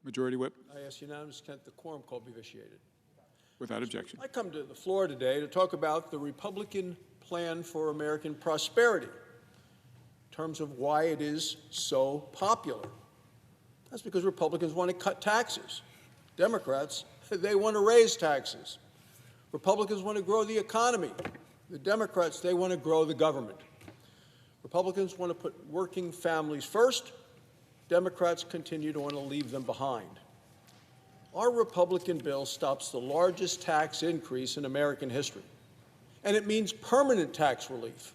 Majority Whip. I ask unanimous consent the quorum call be vitiated. Without objection. I come to the floor today to talk about the Republican plan for American prosperity in terms of why it is so popular. That's because Republicans want to cut taxes. Democrats, they want to raise taxes. Republicans want to grow the economy. The Democrats, they want to grow the government. Republicans want to put working families first. Democrats continue to want to leave them behind. Our Republican bill stops the largest tax increase in American history, and it means permanent tax relief.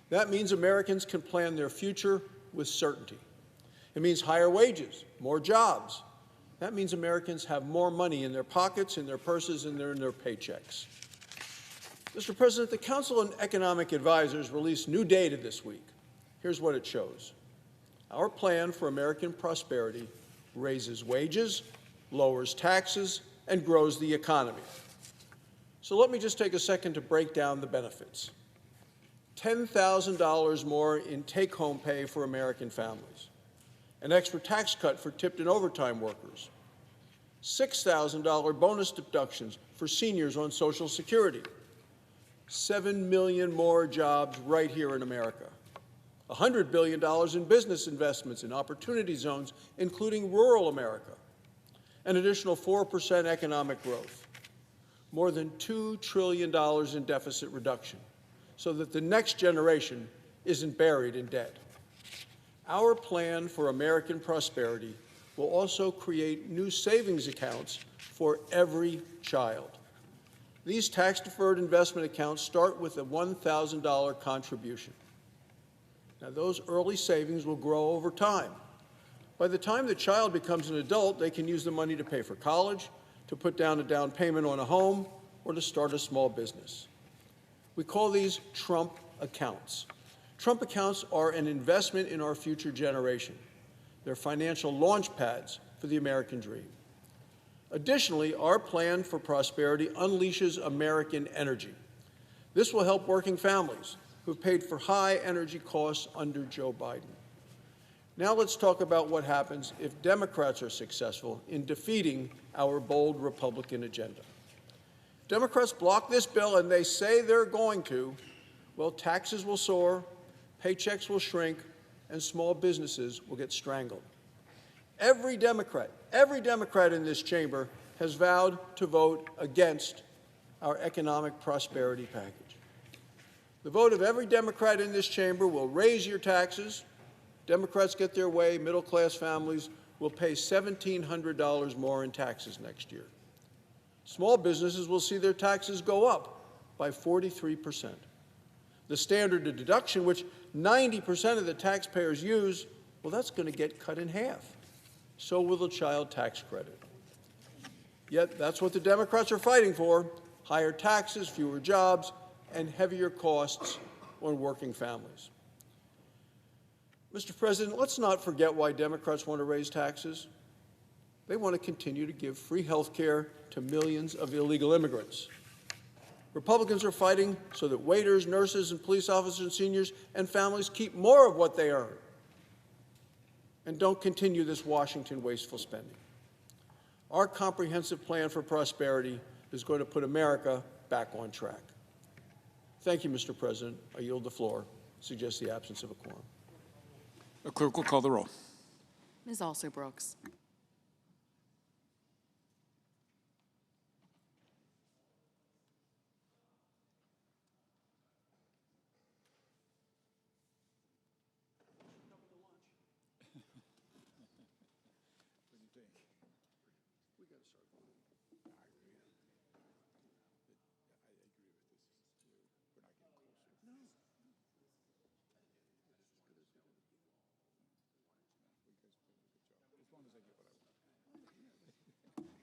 That means Americans can plan their future with certainty. It means higher wages, more jobs. That means Americans have more money in their pockets, in their purses, and in their paychecks. Mr. President, the Council on Economic Advisors released new data this week. Here's what it shows. Our plan for American prosperity raises wages, lowers taxes, and grows the economy. So let me just take a second to break down the benefits. $10,000 more in take-home pay for American families, an extra tax cut for tipped and overtime workers, $6,000 bonus deductions for seniors on Social Security, 7 million more jobs right here in America, $100 billion in business investments in opportunity zones, including rural America, an additional 4% economic growth, more than $2 trillion in deficit reduction, so that the next generation isn't buried in debt. Our plan for American prosperity will also create new savings accounts for every child. These tax-deferred investment accounts start with a $1,000 contribution. Now, those early savings will grow over time. By the time the child becomes an adult, they can use the money to pay for college, to put down a down payment on a home, or to start a small business. We call these Trump accounts. Trump accounts are an investment in our future generation. They're financial launch pads for the American dream. Additionally, our plan for prosperity unleashes American energy. This will help working families who've paid for high energy costs under Joe Biden. Now let's talk about what happens if Democrats are successful in defeating our bold Republican agenda. Democrats block this bill, and they say they're going to. Well, taxes will soar, paychecks will shrink, and small businesses will get strangled. Every Democrat in this chamber has vowed to vote against our economic prosperity package. The vote of every Democrat in this chamber will raise your taxes. Democrats get their way, middle-class families will pay $1,700 more in taxes next year. Small businesses will see their taxes go up by 43%. The standard deduction, which 90% of the taxpayers use, well, that's going to get cut in half. So will the child tax credit. Yet that's what the Democrats are fighting for: higher taxes, fewer jobs, and heavier costs on working families. Mr. President, let's not forget why Democrats want to raise taxes. They want to continue to give free health care to millions of illegal immigrants. Republicans are fighting so that waiters, nurses, and police officers and seniors and families keep more of what they earn and don't continue this Washington wasteful spending. Our comprehensive plan for prosperity is going to put America back on track. Thank you, Mr. President. I yield the floor. Suggest the absence of a quorum. The clerk will call the roll. Ms. Alsor-Brooks.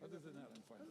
Other than that, I'm fine.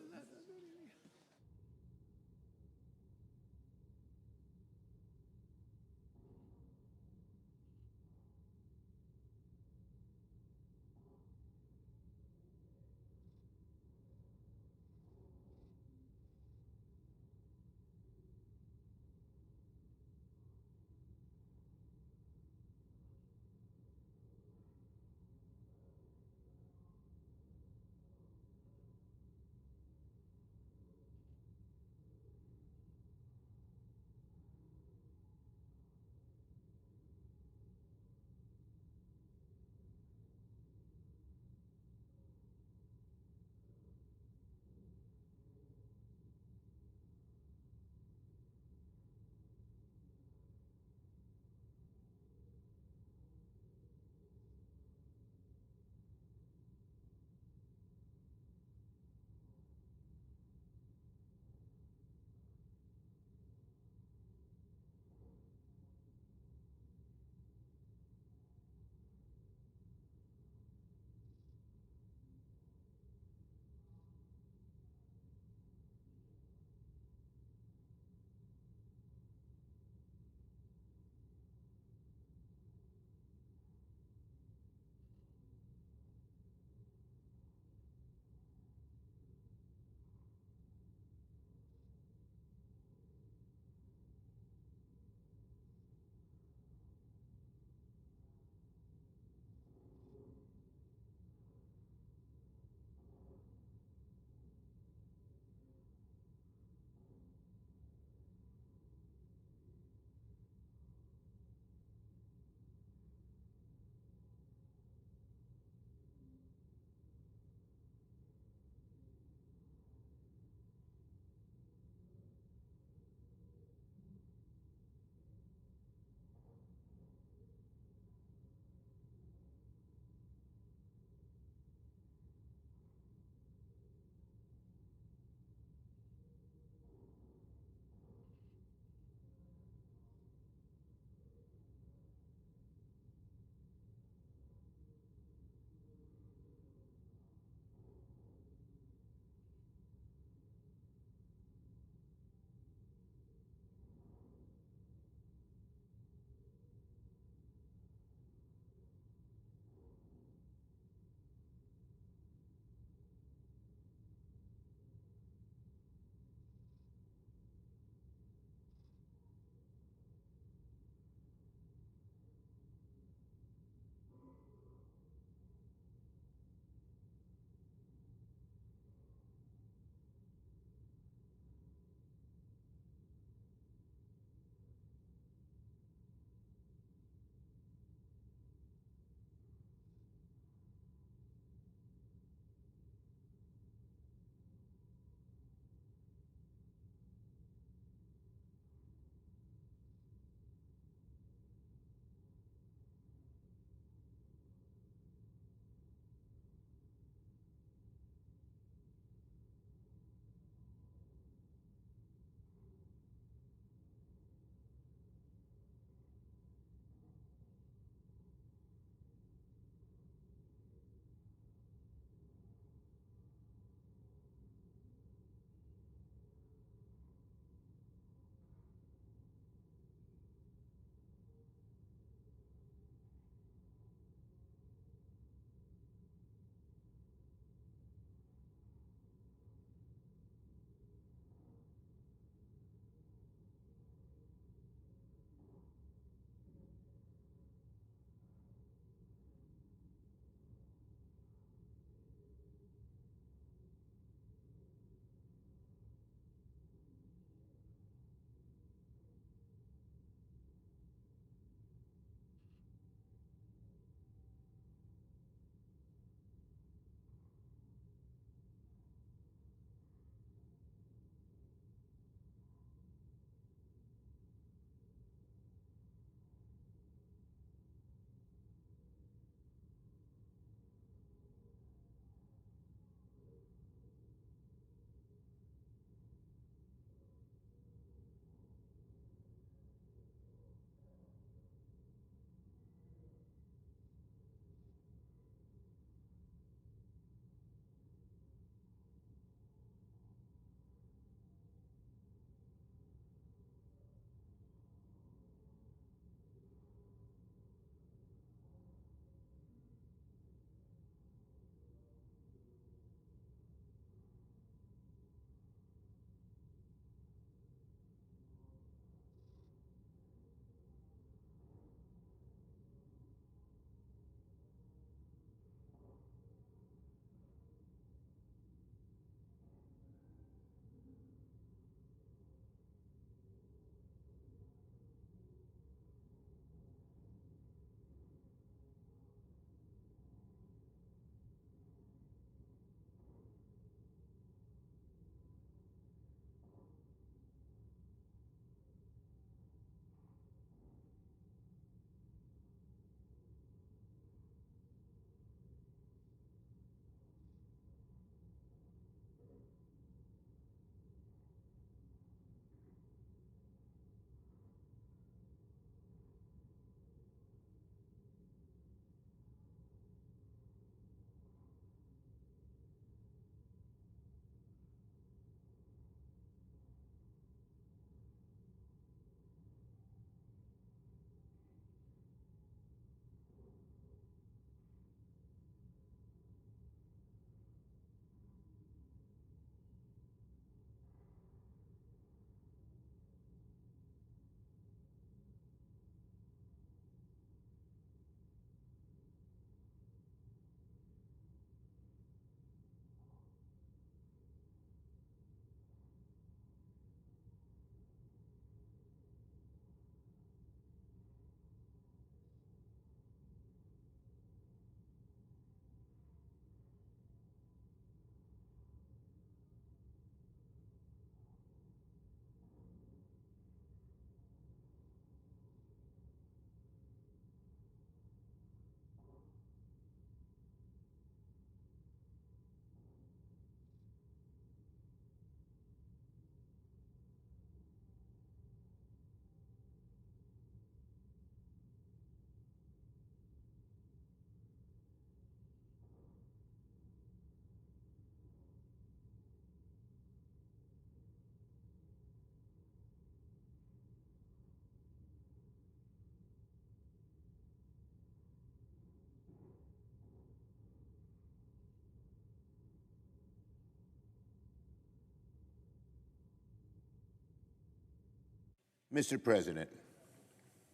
Mr. President,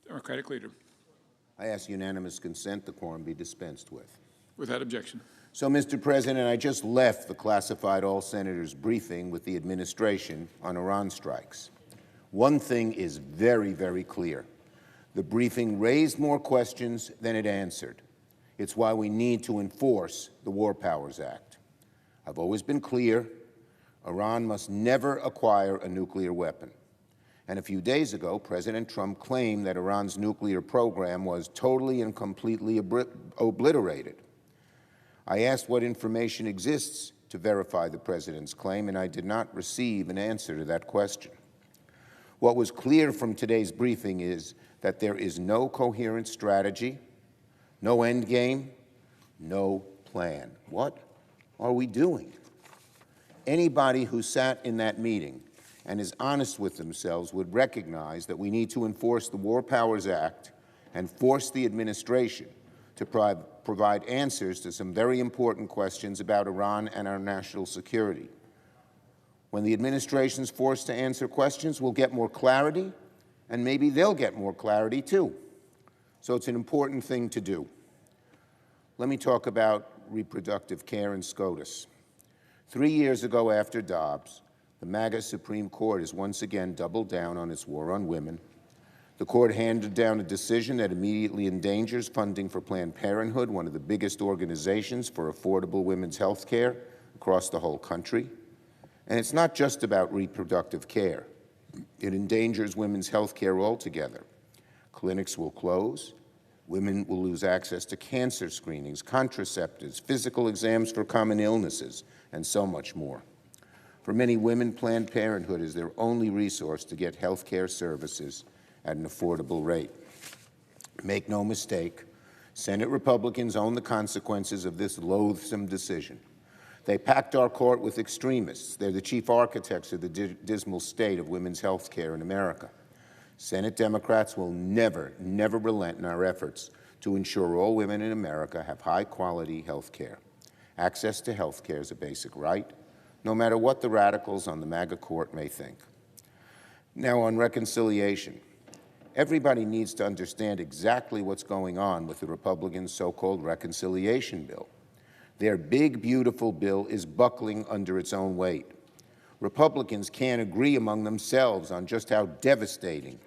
Democratic Leader. I ask unanimous consent the quorum be dispensed with. Without objection. So, Mr. President, I just left the classified all-senators briefing with the administration on Iran strikes. One thing is very, very clear. The briefing raised more questions than it answered. It's why we need to enforce the War Powers Act. I've always been clear, Iran must never acquire a nuclear weapon. And a few days ago, President Trump claimed that Iran's nuclear program was totally and completely obliterated. I asked what information exists to verify the president's claim, and I did not receive an answer to that question. What was clear from today's briefing is that there is no coherent strategy, no end game, no plan. What are we doing? Anybody who sat in that meeting and is honest with themselves would recognize that we need to enforce the War Powers Act and force the administration to provide answers to some very important questions about Iran and our national security. When the administration is forced to answer questions, we'll get more clarity, and maybe they'll get more clarity too. So it's an important thing to do. Let me talk about reproductive care and SCOTUS. 3 years ago after Dobbs, the MAGA Supreme Court has once again doubled down on its war on women. The court handed down a decision that immediately endangers funding for Planned Parenthood, one of the biggest organizations for affordable women's health care across the whole country. And it's not just about reproductive care. It endangers women's health care altogether. Clinics will close. Women will lose access to cancer screenings, contraceptives, physical exams for common illnesses, and so much more. For many women, Planned Parenthood is their only resource to get health care services at an affordable rate. Make no mistake, Senate Republicans own the consequences of this loathsome decision. They packed our court with extremists. They're the chief architects of the dismal state of women's health care in America. Senate Democrats will never, never relent in our efforts to ensure all women in America have high-quality health care. Access to health care is a basic right, no matter what the radicals on the MAGA court may think. Now, on reconciliation, everybody needs to understand exactly what's going on with the Republicans' so-called reconciliation bill. Their big, beautiful bill is buckling under its own weight. Republicans can't agree among themselves on just how devastating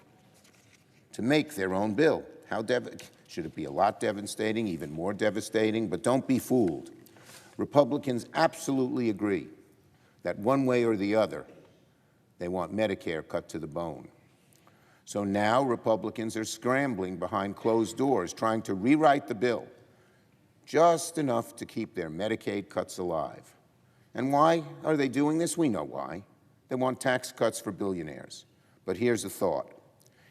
to make their own bill. Should it be a lot devastating, even more devastating? But don't be fooled. Republicans absolutely agree that one way or the other, they want Medicare cut to the bone. So now Republicans are scrambling behind closed doors, trying to rewrite the bill, just enough to keep their Medicaid cuts alive. And why are they doing this? We know why. They want tax cuts for billionaires. But here's a thought.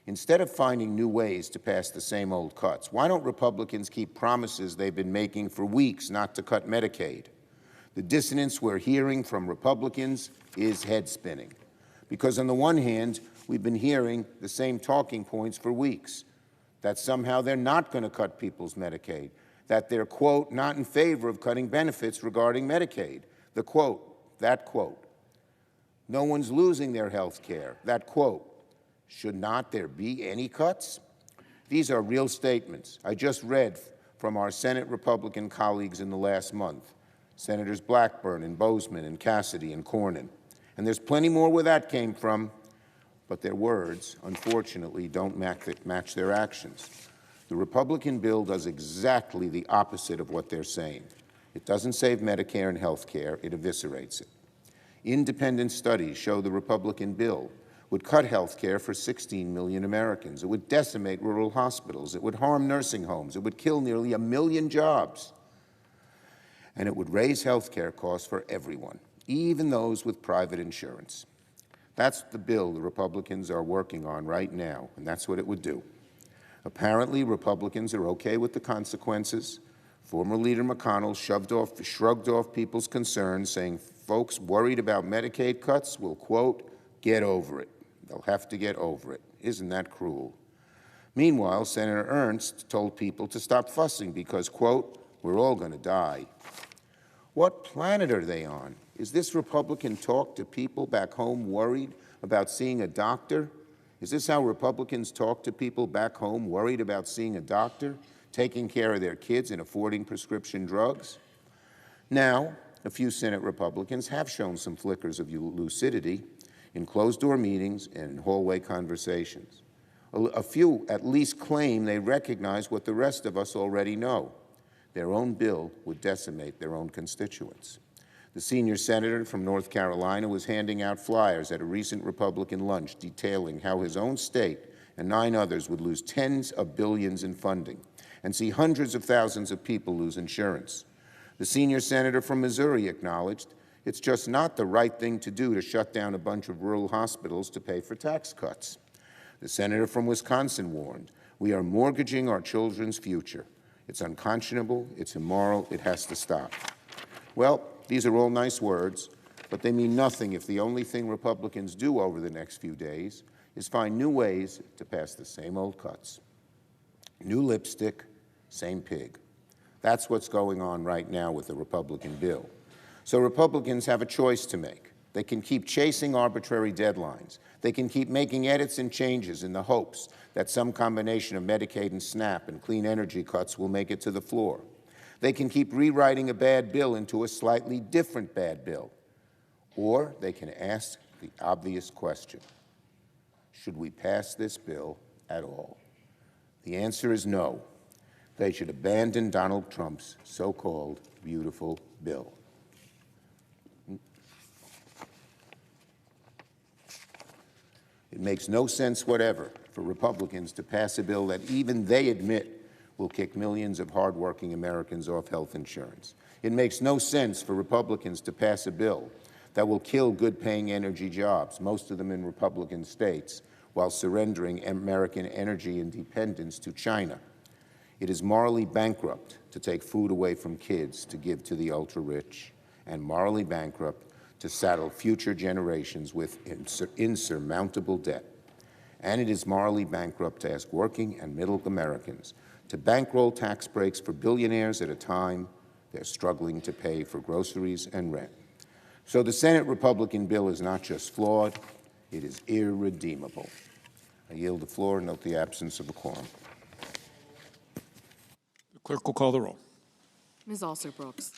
Instead of finding new ways to pass the same old cuts, why don't Republicans keep promises they've been making for weeks not to cut Medicaid? The dissonance we're hearing from Republicans is head-spinning. Because on the one hand, we've been hearing the same talking points for weeks, that somehow they're not going to cut people's Medicaid, that they're, quote, not in favor of cutting benefits regarding Medicaid. The quote, that quote, no one's losing their health care. That quote, should not there be any cuts? These are real statements I just read from our Senate Republican colleagues in the last month, Senators Blackburn and Bozeman and Cassidy and Cornyn. And there's plenty more where that came from, but their words, unfortunately, don't match their actions. The Republican bill does exactly the opposite of what they're saying. It doesn't save Medicare and health care, it eviscerates it. Independent studies show the Republican bill would cut health care for 16 million Americans. It would decimate rural hospitals. It would harm nursing homes. It would kill nearly 1 million jobs. And it would raise health care costs for everyone, even those with private insurance. That's the bill the Republicans are working on right now, and that's what it would do. Apparently, Republicans are okay with the consequences. Former Leader McConnell shrugged off people's concerns, saying folks worried about Medicaid cuts will, quote, get over it. They'll have to get over it. Isn't that cruel? Meanwhile, Senator Ernst told people to stop fussing because, quote, we're all going to die. What planet are they on? Is this Republican talk to people back home worried about seeing a doctor Is this how Republicans talk to people back home worried about seeing a doctor, taking care of their kids, and affording prescription drugs? Now, a few Senate Republicans have shown some flickers of lucidity in closed-door meetings and in hallway conversations. A few at least claim they recognize what the rest of us already know. Their own bill would decimate their own constituents. The senior senator from North Carolina was handing out flyers at a recent Republican lunch detailing how his own state and 9 others would lose tens of billions in funding and see hundreds of thousands of people lose insurance. The senior senator from Missouri acknowledged it's just not the right thing to do to shut down a bunch of rural hospitals to pay for tax cuts. The senator from Wisconsin warned, we are mortgaging our children's future. It's unconscionable, it's immoral, it has to stop. Well, these are all nice words, but they mean nothing if the only thing Republicans do over the next few days is find new ways to pass the same old cuts. New lipstick, same pig. That's what's going on right now with the Republican bill. So Republicans have a choice to make. They can keep chasing arbitrary deadlines. They can keep making edits and changes in the hopes that some combination of Medicaid and SNAP and clean energy cuts will make it to the floor. They can keep rewriting a bad bill into a slightly different bad bill. Or they can ask the obvious question, should we pass this bill at all? The answer is no. They should abandon Donald Trump's so-called beautiful bill. It makes no sense whatever for Republicans to pass a bill that even they admit will kick millions of hardworking Americans off health insurance. It makes no sense for Republicans to pass a bill that will kill good-paying energy jobs, most of them in Republican states, while surrendering American energy independence to China. It is morally bankrupt to take food away from kids to give to the ultra-rich, and morally bankrupt to saddle future generations with insurmountable debt. And it is morally bankrupt to ask working and middle Americans to bankroll tax breaks for billionaires at a time they're struggling to pay for groceries and rent. So the Senate Republican bill is not just flawed, it is irredeemable. I yield the floor and note the absence of a quorum. The clerk will call the roll. Ms. Alsop-Brooks.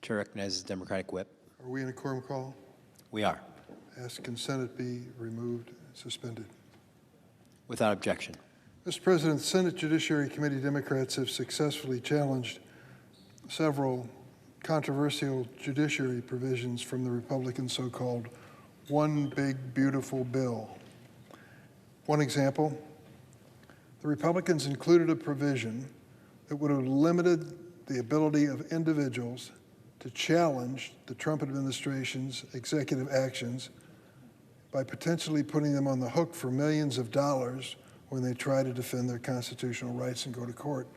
Chair recognizes Democratic Whip. Are we in a quorum call? We are. Ask consent it be removed, suspended. Without objection. Mr. President, Senate Judiciary Committee Democrats have successfully challenged several controversial judiciary provisions from the Republican so-called One Big Beautiful Bill. One example, the Republicans included a provision that would have limited the ability of individuals to challenge the Trump administration's executive actions by potentially putting them on the hook for millions of dollars when they try to defend their constitutional rights and go to court.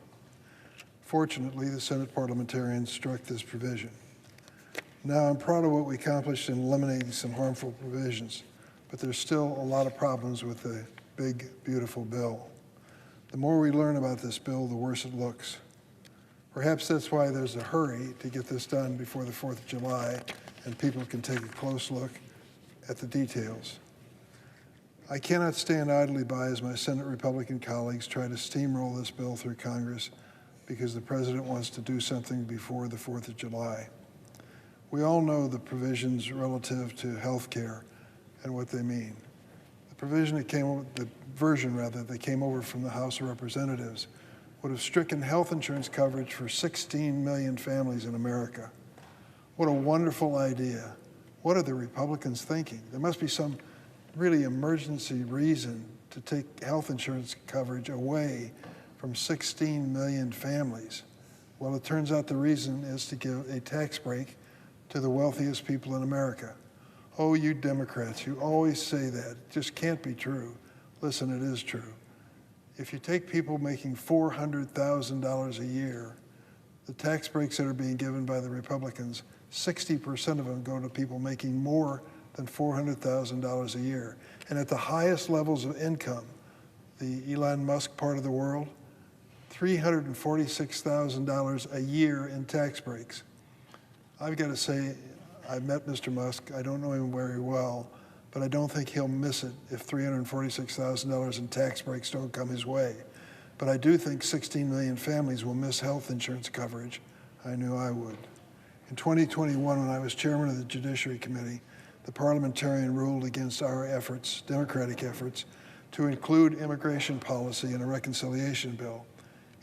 Fortunately, the Senate parliamentarians struck this provision. Now, I'm proud of what we accomplished in eliminating some harmful provisions, but there's still a lot of problems with the big, beautiful bill. The more we learn about this bill, the worse it looks. Perhaps that's why there's a hurry to get this done before the 4th of July and people can take a close look at the details. I cannot stand idly by as my Senate Republican colleagues try to steamroll this bill through Congress because the president wants to do something before the 4th of July. We all know the provisions relative to health care and what they mean. The version that came over from the House of Representatives would have stricken health insurance coverage for 16 million families in America. What a wonderful idea. What are the Republicans thinking? There must be some really emergency reason to take health insurance coverage away from 16 million families. Well, it turns out the reason is to give a tax break to the wealthiest people in America. Oh, you Democrats, you always say that. It just can't be true. Listen, it is true. If you take people making $400,000 a year, the tax breaks that are being given by the Republicans, 60% of them go to people making more than $400,000 a year. And at the highest levels of income, the Elon Musk part of the world, $346,000 a year in tax breaks. I've got to say, I met Mr. Musk. I don't know him very well, but I don't think he'll miss it if $346,000 in tax breaks don't come his way. But I do think 16 million families will miss health insurance coverage. I knew I would. In 2021, when I was chairman of the Judiciary Committee, the parliamentarian ruled against our efforts, Democratic efforts, to include immigration policy in a reconciliation bill,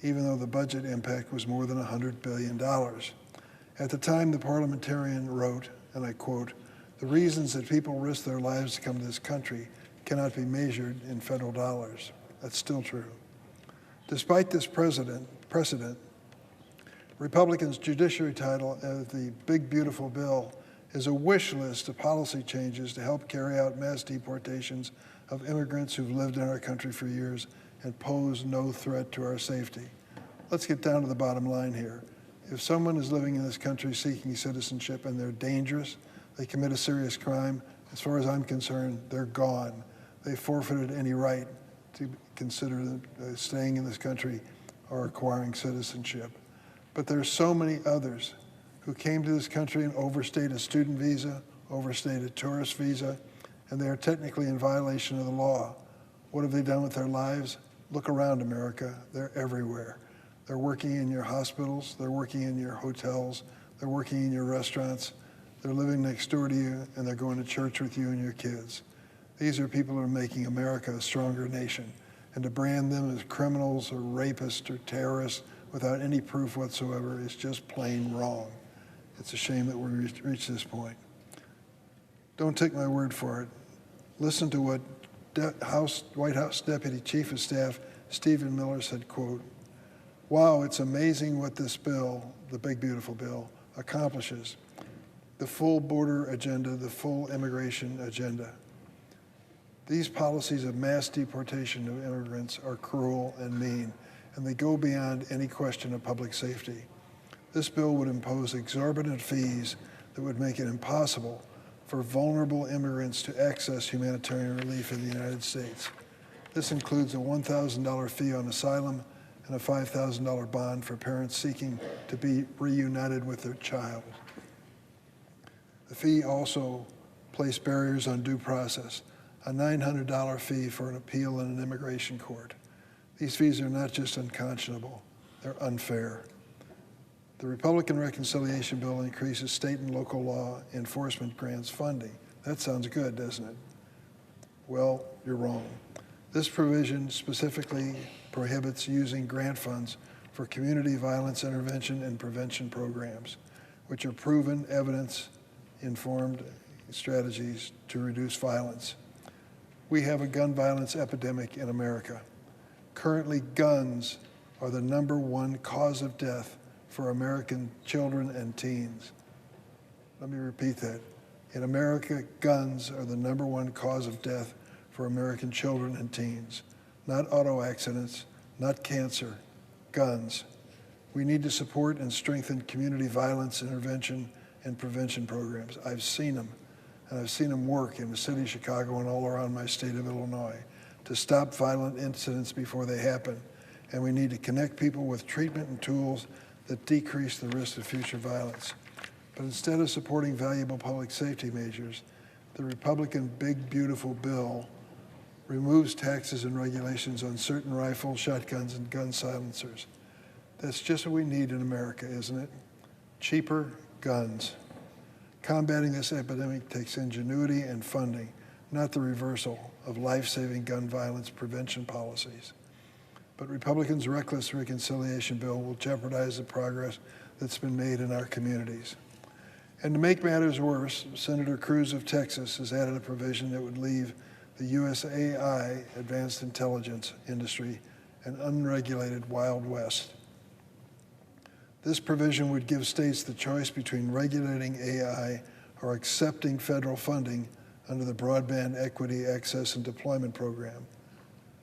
even though the budget impact was more than $100 billion. At the time, the parliamentarian wrote, and I quote, "The reasons that people risk their lives to come to this country cannot be measured in federal dollars." That's still true. Despite this precedent, Republicans' judiciary title of the Big Beautiful Bill is a wish list of policy changes to help carry out mass deportations of immigrants who've lived in our country for years and pose no threat to our safety. Let's get down to the bottom line here. If someone is living in this country seeking citizenship and they're dangerous, they commit a serious crime, as far as I'm concerned, they're gone. They forfeited any right to consider staying in this country or acquiring citizenship. But there's so many others who came to this country and overstayed a student visa, overstayed a tourist visa, and they are technically in violation of the law. What have they done with their lives? Look around, America. They're everywhere. They're working in your hospitals, they're working in your hotels, they're working in your restaurants, they're living next door to you, and they're going to church with you and your kids. These are people who are making America a stronger nation. And to brand them as criminals or rapists or terrorists without any proof whatsoever is just plain wrong. It's a shame that we reached this point. Don't take my word for it. Listen to what White House Deputy Chief of Staff Stephen Miller said, quote, "Wow, it's amazing what this bill, the Big Beautiful Bill, accomplishes. The full border agenda, the full immigration agenda. These policies of mass deportation of immigrants are cruel and mean, and they go beyond any question of public safety. This bill would impose exorbitant fees that would make it impossible for vulnerable immigrants to access humanitarian relief in the United States. This includes a $1,000 fee on asylum and a $5,000 bond for parents seeking to be reunited with their child. The fee also placed barriers on due process, a $900 fee for an appeal in an immigration court. These fees are not just unconscionable, they're unfair. The Republican reconciliation bill increases state and local law enforcement grants funding. That sounds good, doesn't it? Well, you're wrong. This provision specifically prohibits using grant funds for community violence intervention and prevention programs, which are proven, evidence-informed strategies to reduce violence. We have a gun violence epidemic in America. Currently, guns are the #1 cause of death for American children and teens. Let me repeat that. In America, guns are the #1 cause of death for American children and teens. Not auto accidents, not cancer, guns. We need to support and strengthen community violence intervention and prevention programs. I've seen them, and I've seen them work in the city of Chicago and all around my state of Illinois to stop violent incidents before they happen. And we need to connect people with treatment and tools that decrease the risk of future violence. But instead of supporting valuable public safety measures, the Republican Big Beautiful Bill removes taxes and regulations on certain rifles, shotguns, and gun silencers. That's just what we need in America, isn't it? Cheaper guns. Combating this epidemic takes ingenuity and funding, not the reversal of life-saving gun violence prevention policies. But Republicans' reckless reconciliation bill will jeopardize the progress that's been made in our communities. And to make matters worse, Senator Cruz of Texas has added a provision that would leave the USAI, advanced intelligence industry, an unregulated Wild West. This provision would give states the choice between regulating AI or accepting federal funding under the Broadband Equity, Access, and Deployment Program.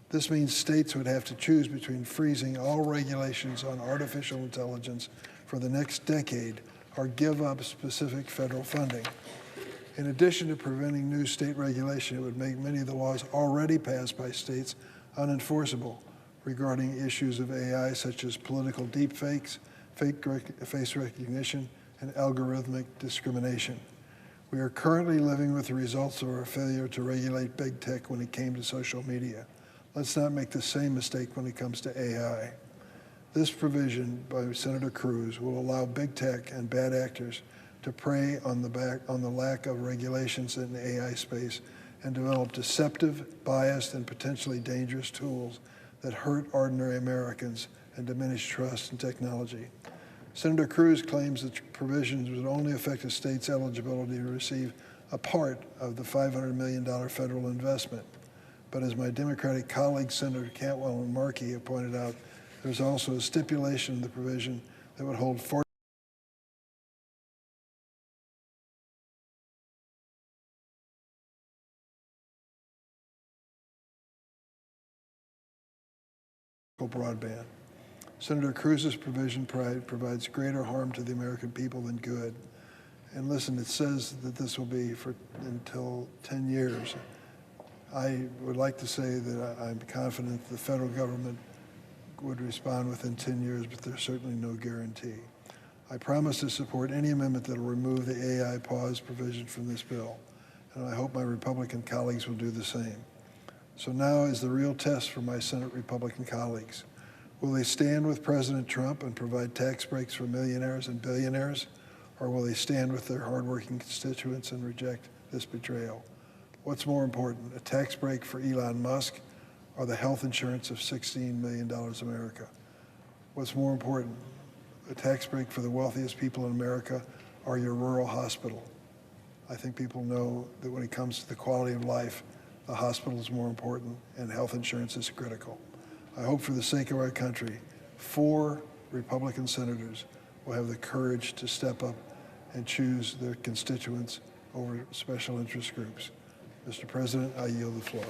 This means states would have to choose between freezing all regulations on artificial intelligence for the next decade or give up specific federal funding. In addition to preventing new state regulation, it would make many of the laws already passed by states unenforceable regarding issues of AI, such as political deepfakes, fake face recognition, and algorithmic discrimination. We are currently living with the results of our failure to regulate big tech when it came to social media. Let's not make the same mistake when it comes to AI. This provision by Senator Cruz will allow big tech and bad actors to prey on the lack of regulations in the AI space and develop deceptive, biased, and potentially dangerous tools that hurt ordinary Americans and diminish trust in technology. Senator Cruz claims that provisions would only affect a state's eligibility to receive a part of the $500 million federal investment. But as my Democratic colleagues, Senator Cantwell and Markey, have pointed out, there's also a stipulation in the provision that would hold broadband. Senator Cruz's provision provides greater harm to the American people than good. And listen, it says that this will be for until 10 years. I would like to say that I'm confident the federal government would respond within 10 years, but there's certainly no guarantee. I promise to support any amendment that will remove the AI pause provision from this bill, and I hope my Republican colleagues will do the same. So now is the real test for my Senate Republican colleagues. Will they stand with President Trump and provide tax breaks for millionaires and billionaires, or will they stand with their hardworking constituents and reject this betrayal? What's more important, a tax break for Elon Musk or the health insurance of $16 million America? What's more important, a tax break for the wealthiest people in America or your rural hospital? I think people know that when it comes to the quality of life, the hospital is more important and health insurance is critical. I hope for the sake of our country, 4 Republican senators will have the courage to step up and choose their constituents over special interest groups. Mr. President, I yield the floor.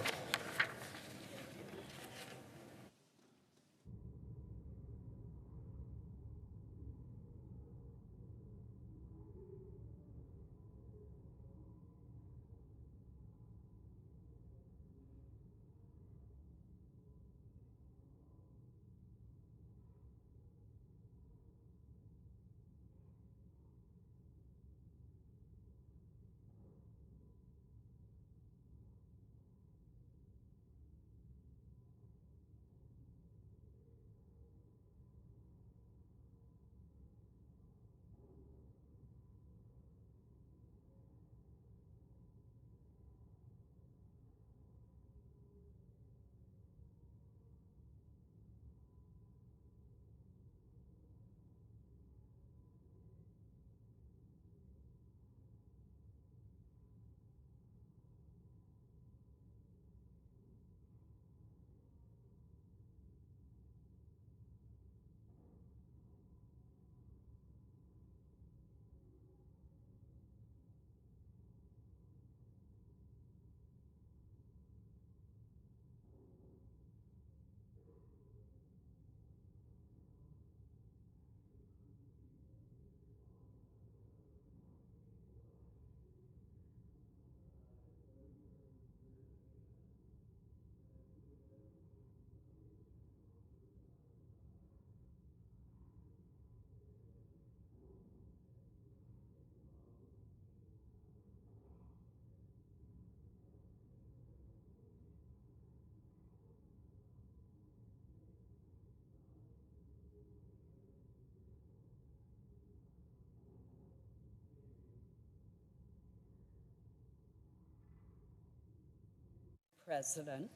President.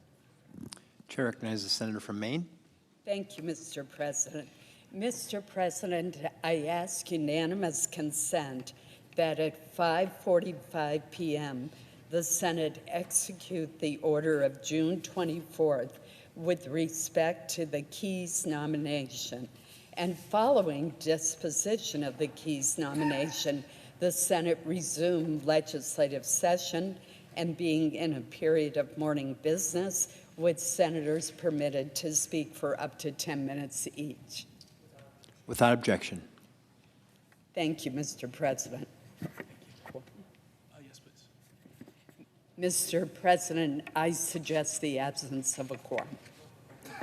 Chair recognizes the senator from Maine. Thank you, Mr. President. Mr. President, I ask unanimous consent that at 5:45 p.m. the Senate execute the order of June 24th with respect to the Kies nomination. And following disposition of the Kies nomination, the Senate resume legislative session and being in a period of morning business, with senators permitted to speak for up to 10 minutes each. Without objection. Thank you, Mr. President. Yes, please. Mr. President, I suggest the absence of a quorum.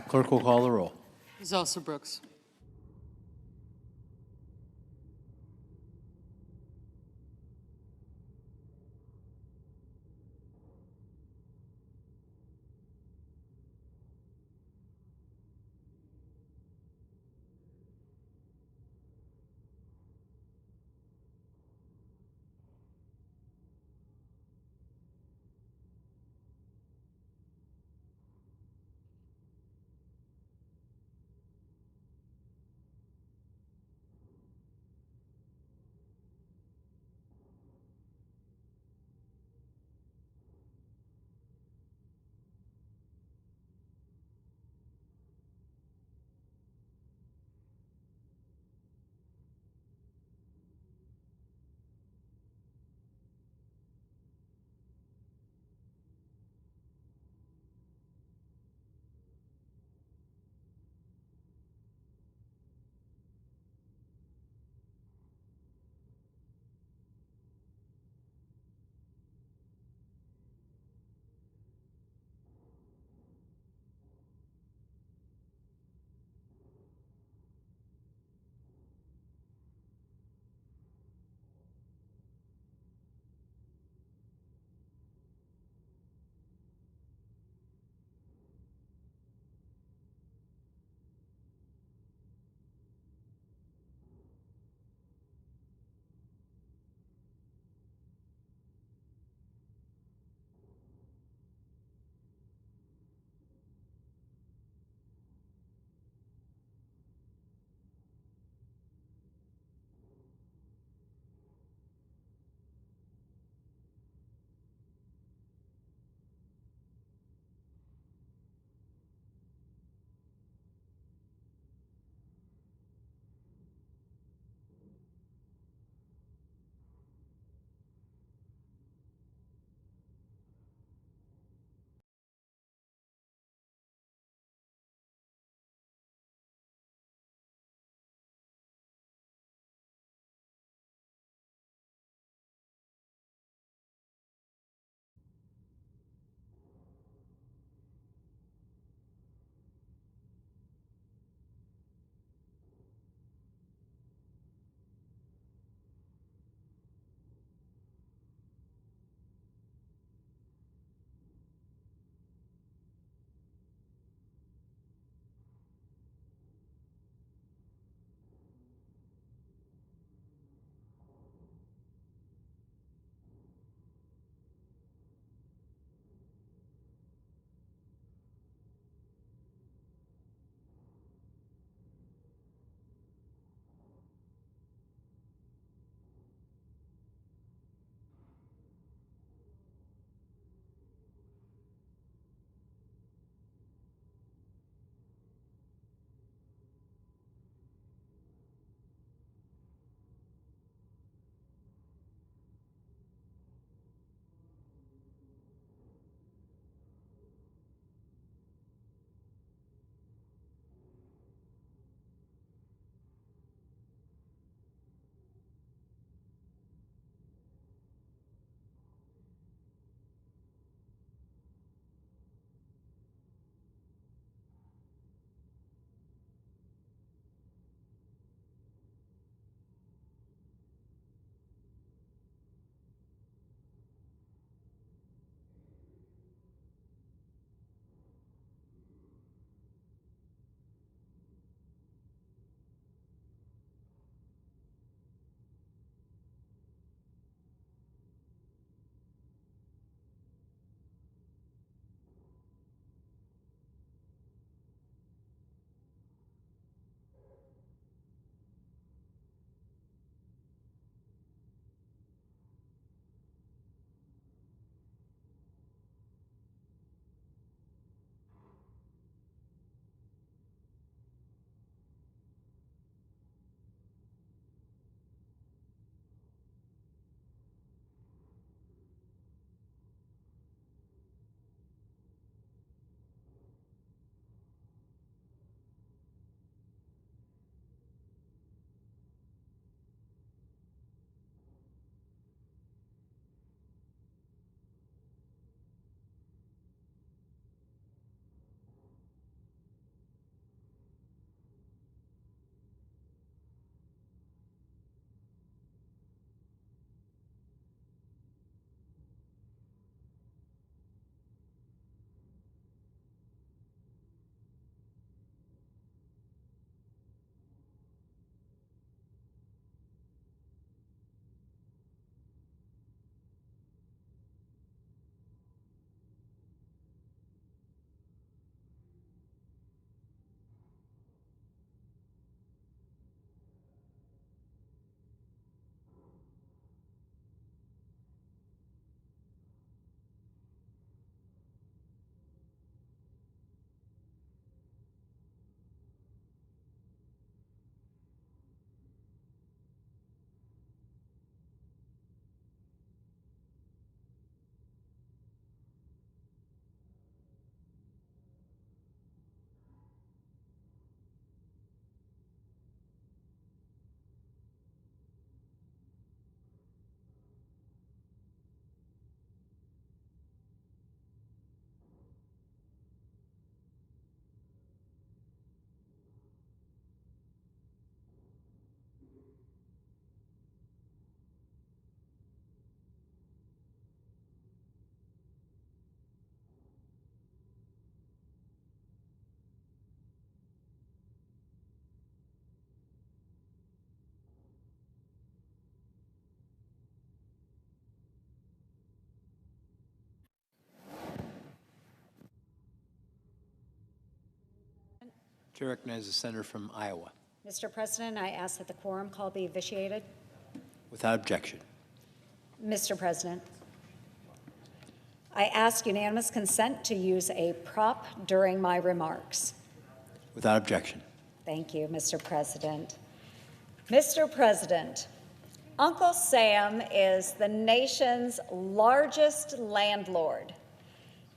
Clerk will call the roll. Ms. Also Brooks. Chair recognizes the senator from Iowa. Mr. President, I ask that the quorum call be vitiated. Without objection. Mr. President, I ask unanimous consent to use a prop during my remarks. Without objection. Thank you, Mr. President. Mr. President, Uncle Sam is the nation's largest landlord,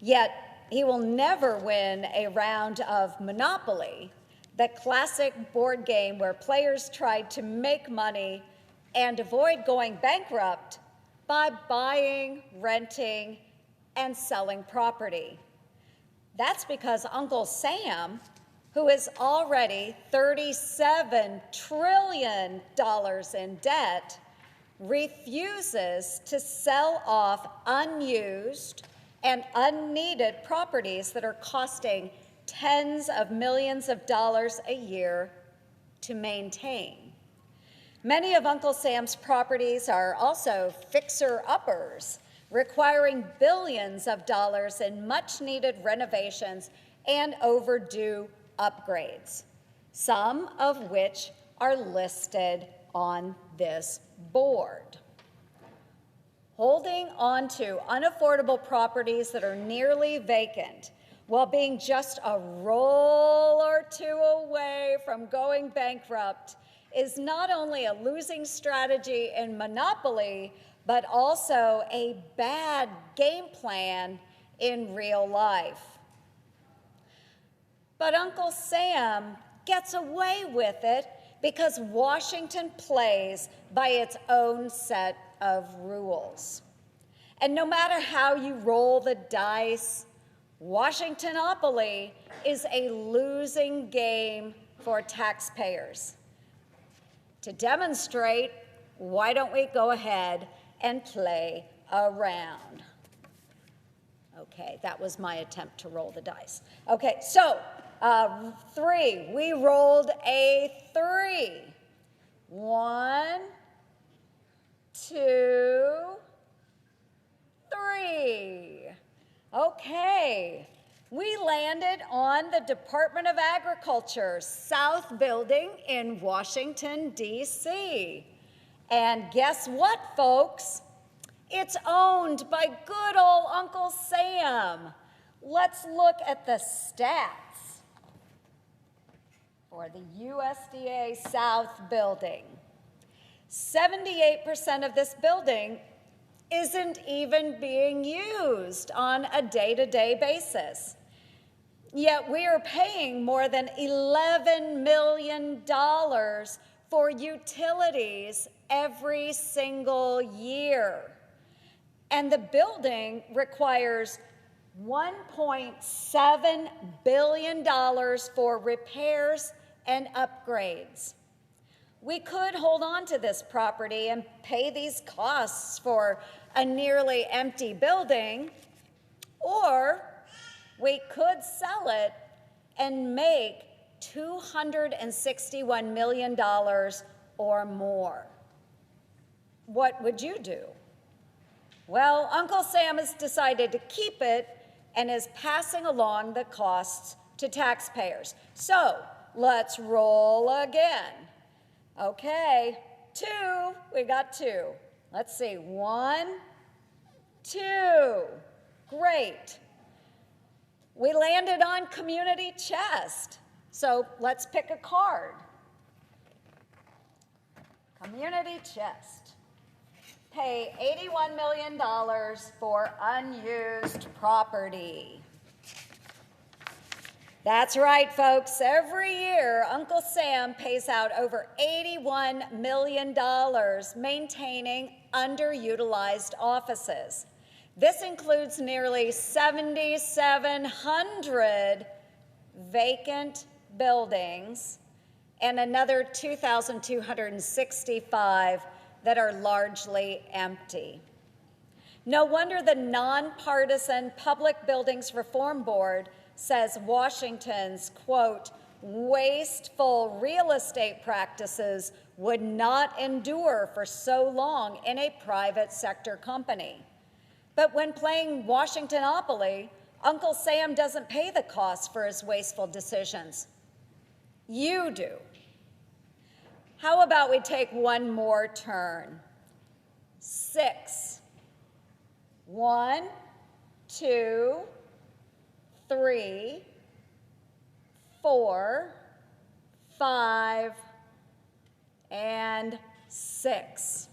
yet he will never win a round of Monopoly, the classic board game where players try to make money and avoid going bankrupt by buying, renting, and selling property. That's because Uncle Sam, who is already $37 trillion in debt, refuses to sell off unused and unneeded properties that are costing tens of millions of dollars a year to maintain. Many of Uncle Sam's properties are also fixer-uppers, requiring billions of dollars in much-needed renovations and overdue upgrades, some of which are listed on this board. Holding on to unaffordable properties that are nearly vacant while being just a roll or two away from going bankrupt is not only a losing strategy in Monopoly, but also a bad game plan in real life. But Uncle Sam gets away with it because Washington plays by its own set of rules. And no matter how you roll the dice, Washingtonopoly is a losing game for taxpayers. To demonstrate, why don't we go ahead and play around? Okay, that was my attempt to roll the dice. Okay, so 3, we rolled a 3. 1, 2, 3. Okay, we landed on the Department of Agriculture South Building in Washington, D.C. And guess what, folks? It's owned by good old Uncle Sam. Let's look at the stats for the USDA South Building. 78% of this building isn't even being used on a day-to-day basis. Yet we are paying more than $11 million for utilities every single year. And the building requires $1.7 billion for repairs and upgrades. We could hold on to this property and pay these costs for a nearly empty building, or we could sell it and make $261 million or more. What would you do? Well, Uncle Sam has decided to keep it and is passing along the costs to taxpayers. So let's roll again. Okay, 2, we got 2. Let's see, 1, 2, great. We landed on community chest, so let's pick a card. Community chest. Pay $81 million for unused property. That's right, folks. Every year, Uncle Sam pays out over $81 million maintaining underutilized offices. This includes nearly 7,700 vacant buildings and another 2,265 that are largely empty. No wonder the nonpartisan Public Buildings Reform Board says Washington's, quote, wasteful real estate practices would not endure for so long in a private sector company. But when playing Washingtonopoly, Uncle Sam doesn't pay the cost for his wasteful decisions. You do. How about we take one more turn? 6. 1, 2, 3, 4, 5, and 6.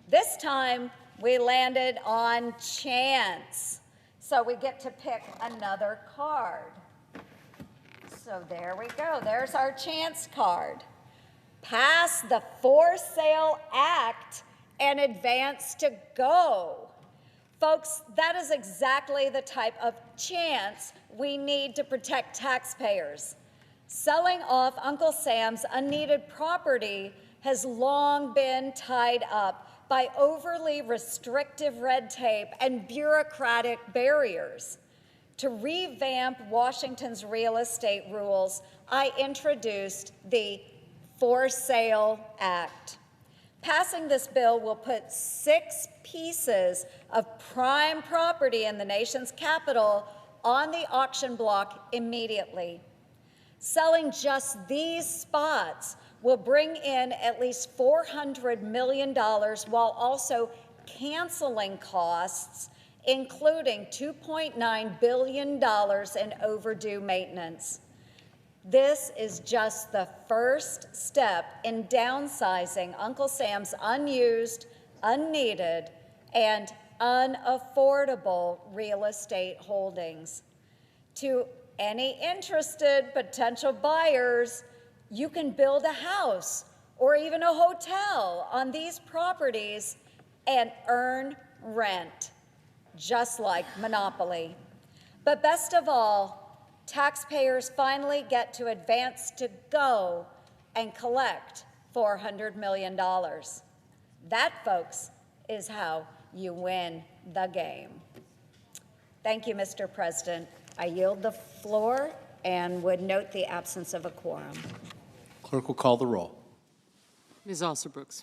This time we landed on chance, so we get to pick another card. So there we go, there's our chance card. Pass the For Sale Act and advance to go. Folks, that is exactly the type of chance we need to protect taxpayers. Selling off Uncle Sam's unneeded property has long been tied up by overly restrictive red tape and bureaucratic barriers. To revamp Washington's real estate rules, I introduced the For Sale Act. Passing this bill will put 6 pieces of prime property in the nation's capital on the auction block immediately. Selling just these spots will bring in at least $400 million while also canceling costs, including $2.9 billion in overdue maintenance. This is just the first step in downsizing Uncle Sam's unused, unneeded, and unaffordable real estate holdings. To any interested potential buyers, you can build a house or even a hotel on these properties and earn rent, just like Monopoly. But best of all, taxpayers finally get to advance to go and collect $400 million. That, folks, is how you win the game. Thank you, Mr. President. I yield the floor and would note the absence of a quorum. Clerk will call the roll. Ms. Alsobrooks.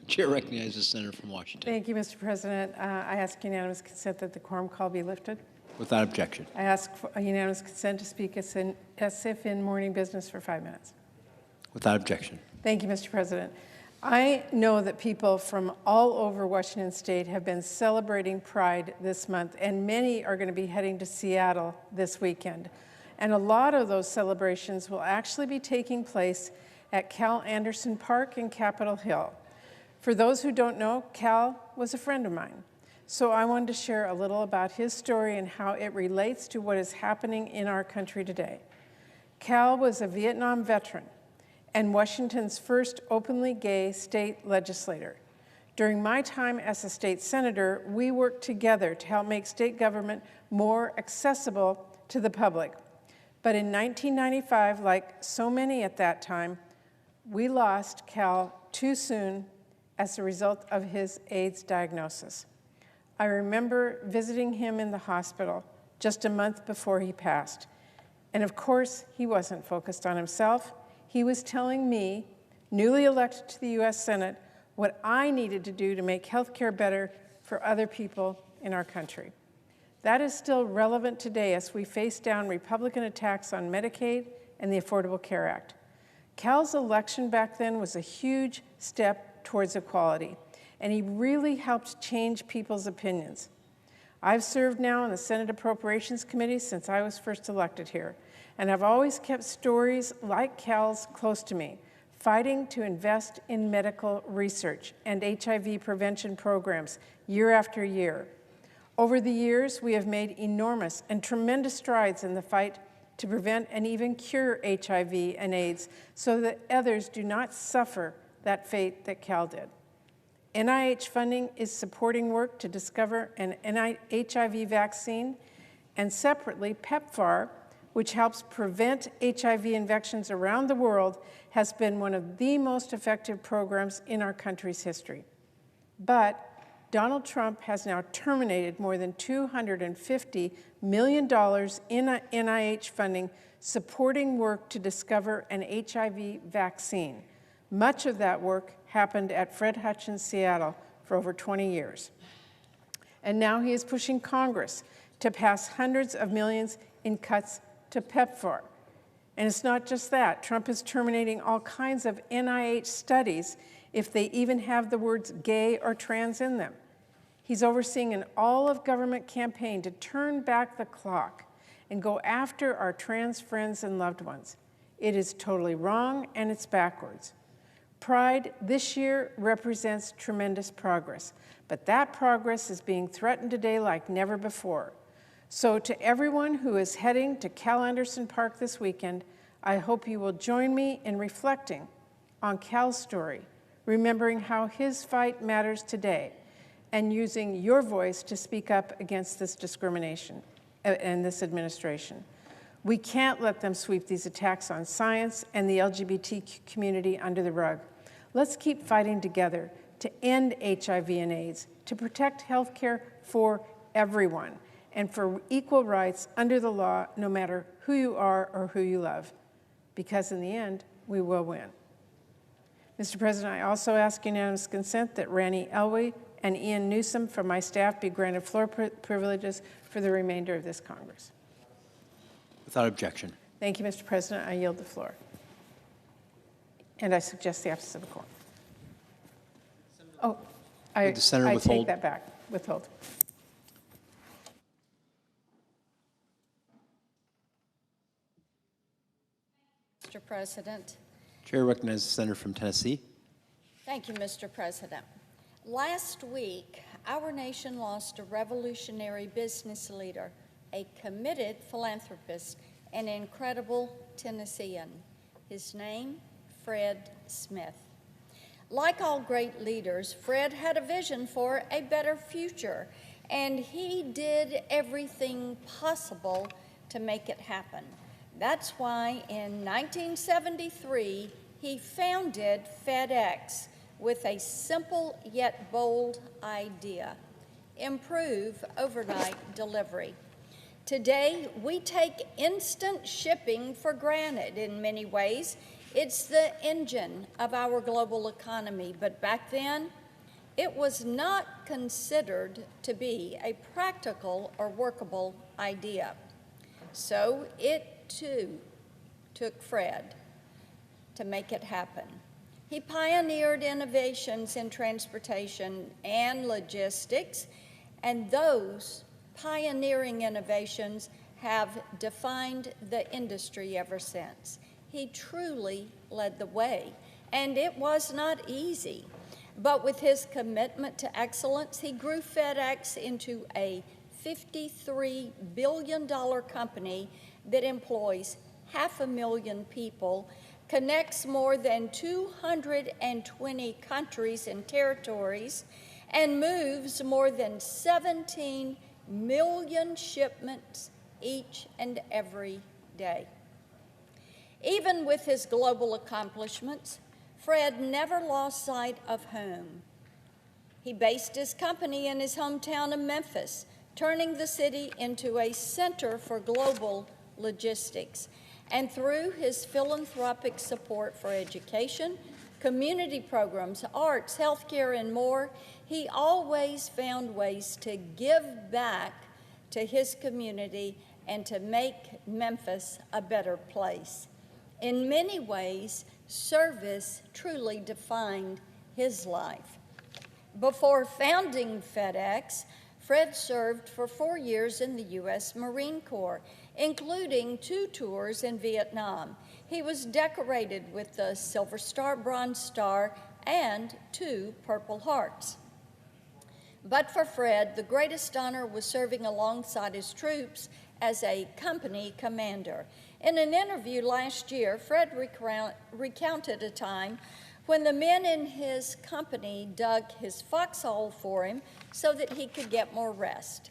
Chair recognizes the senator from Washington. Thank you, Mr. President. I ask unanimous consent that the quorum call be lifted. Without objection. I ask for a unanimous consent to speak as if in morning business for 5 minutes. Without objection. Thank you, Mr. President. I know that people from all over Washington State have been celebrating Pride this month, and many are going to be heading to Seattle this weekend. And a lot of those celebrations will actually be taking place at Cal Anderson Park in Capitol Hill. For those who don't know, Cal was a friend of mine. So I wanted to share a little about his story and how it relates to what is happening in our country today. Cal was a Vietnam veteran and Washington's first openly gay state legislator. During my time as a state senator, we worked together to help make state government more accessible to the public. But in 1995, like so many at that time, we lost Cal too soon as a result of his AIDS diagnosis. I remember visiting him in the hospital just a month before he passed. And of course, he wasn't focused on himself. He was telling me, newly elected to the U.S. Senate, what I needed to do to make health care better for other people in our country. That is still relevant today as we face down Republican attacks on Medicaid and the Affordable Care Act. Cal's election back then was a huge step towards equality, and he really helped change people's opinions. I've served now in the Senate Appropriations Committee since I was first elected here, and I've always kept stories like Cal's close to me, fighting to invest in medical research and HIV prevention programs year after year. Over the years, we have made enormous and tremendous strides in the fight to prevent and even cure HIV and AIDS so that others do not suffer that fate that Cal did. NIH funding is supporting work to discover an HIV vaccine, and separately, PEPFAR, which helps prevent HIV infections around the world, has been one of the most effective programs in our country's history. But Donald Trump has now terminated more than $250 million in NIH funding supporting work to discover an HIV vaccine. Much of that work happened at Fred Hutchins, Seattle, for over 20 years. And now he is pushing Congress to pass hundreds of millions in cuts to PEPFAR. And it's not just that. Trump is terminating all kinds of NIH studies if they even have the words gay or trans in them. He's overseeing an all-of-government campaign to turn back the clock and go after our trans friends and loved ones. It is totally wrong, and it's backwards. Pride this year represents tremendous progress, but that progress is being threatened today like never before. So to everyone who is heading to Cal Anderson Park this weekend, I hope you will join me in reflecting on Cal's story, remembering how his fight matters today, and using your voice to speak up against this discrimination and this administration. We can't let them sweep these attacks on science and the LGBT community under the rug. Let's keep fighting together to end HIV and AIDS, to protect health care for everyone, and for equal rights under the law, no matter who you are or who you love. Because in the end, we will win. Mr. President, I also ask unanimous consent that Randy Elway and Ian Newsom from my staff be granted floor privileges for the remainder of this Congress. Without objection. Thank you, Mr. President. I yield the floor. And I suggest the absence of a quorum. Oh, I take that back. Withhold. Mr. President. Chair recognizes the senator from Tennessee. Thank you, Mr. President. Last week, our nation lost a revolutionary business leader, a committed philanthropist, an incredible Tennessean. His name, Fred Smith. Like all great leaders, Fred had a vision for a better future, and he did everything possible to make it happen. That's why in 1973, he founded FedEx with a simple yet bold idea: improve overnight delivery. Today, we take instant shipping for granted in many ways, It's the engine of our global economy, but back then, it was not considered to be a practical or workable idea. So it, too, took Fred to make it happen. He pioneered innovations in transportation and logistics, and those pioneering innovations have defined the industry ever since. He truly led the way, and it was not easy. But with his commitment to excellence, he grew FedEx into a $53 billion company that employs 500,000 people, connects more than 220 countries and territories, and moves more than 17 million shipments each and every day. Even with his global accomplishments, Fred never lost sight of home. He based his company in his hometown of Memphis, turning the city into a center for global logistics. And through his philanthropic support for education, community programs, arts, healthcare, and more, he always found ways to give back to his community and to make Memphis a better place. In many ways, service truly defined his life. Before founding FedEx, Fred served for 4 years in the U.S. Marine Corps, including 2 tours in Vietnam. He was decorated with the Silver Star, Bronze Star, and 2 Purple Hearts. But for Fred, the greatest honor was serving alongside his troops as a company commander. In an interview last year, Fred recounted a time when the men in his company dug his foxhole for him so that he could get more rest.